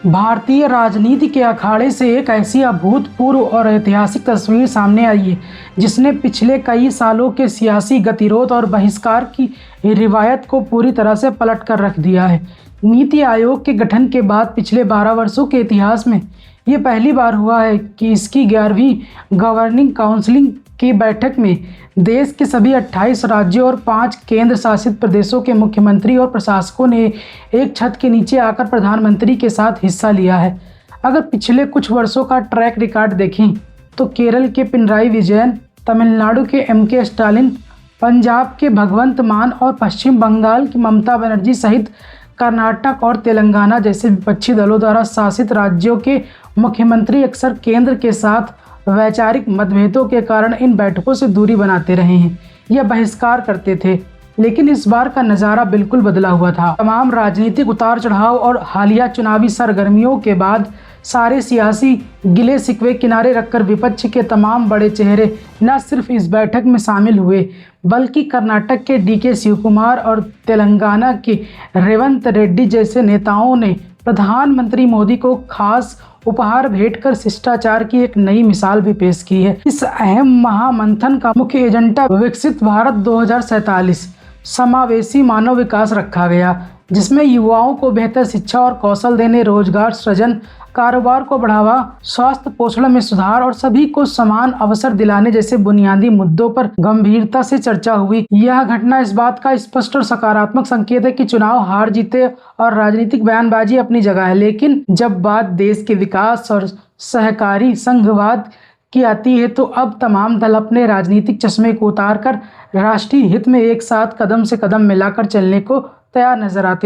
भारतीय राजनीति के अखाड़े से एक ऐसी अभूतपूर्व और ऐतिहासिक तस्वीर सामने आई है जिसने पिछले कई सालों के सियासी गतिरोध और बहिष्कार की रिवायत को पूरी तरह से पलट कर रख दिया है। नीति आयोग के गठन के बाद पिछले 12 वर्षों के इतिहास में ये पहली बार हुआ है कि इसकी 11वीं गवर्निंग काउंसिल की बैठक में देश के सभी 28 राज्यों और 5 केंद्र शासित प्रदेशों के मुख्यमंत्री और प्रशासकों ने एक छत के नीचे आकर प्रधानमंत्री के साथ हिस्सा लिया है। अगर पिछले कुछ वर्षों का ट्रैक रिकॉर्ड देखें तो केरल के पिनराई विजयन, तमिलनाडु के एम.के. स्टालिन, पंजाब के भगवंत मान और पश्चिम बंगाल की ममता बनर्जी सहित कर्नाटक और तेलंगाना जैसे विपक्षी दलों द्वारा शासित राज्यों के मुख्यमंत्री अक्सर केंद्र के साथ वैचारिक मतभेदों के कारण इन बैठकों से दूरी बनाते रहे हैं या बहिष्कार करते थे। लेकिन इस बार का नज़ारा बिल्कुल बदला हुआ था। तमाम राजनीतिक उतार चढ़ाव और हालिया चुनावी सरगर्मियों के बाद सारे सियासी गिले शिकवे किनारे रखकर विपक्ष के तमाम बड़े चेहरे न सिर्फ इस बैठक में शामिल हुए बल्कि कर्नाटक के डी.के. शिवकुमार और तेलंगाना के रेवंत रेड्डी जैसे नेताओं ने प्रधानमंत्री मोदी को खास उपहार भेंटकर शिष्टाचार की एक नई मिसाल भी पेश की है। इस अहम महामंथन का मुख्य एजेंडा विकसित भारत 2047 समावेशी मानव विकास रखा गया, जिसमें युवाओं को बेहतर शिक्षा और कौशल देने, रोजगार सृजन, कारोबार को बढ़ावा, स्वास्थ्य पोषण में सुधार और सभी को समान अवसर दिलाने जैसे बुनियादी मुद्दों पर गंभीरता से चर्चा हुई। यह घटना इस बात का स्पष्ट और सकारात्मक संकेत है कि चुनाव हार जीते और राजनीतिक बयानबाजी अपनी जगह है, लेकिन जब बात देश के विकास और सहकारी संघवाद की आती है तो अब तमाम दल अपने राजनीतिक चश्मे को उतारकर राष्ट्रीय हित में एक साथ कदम से कदम मिलाकर चलने को तैयार नजर आते।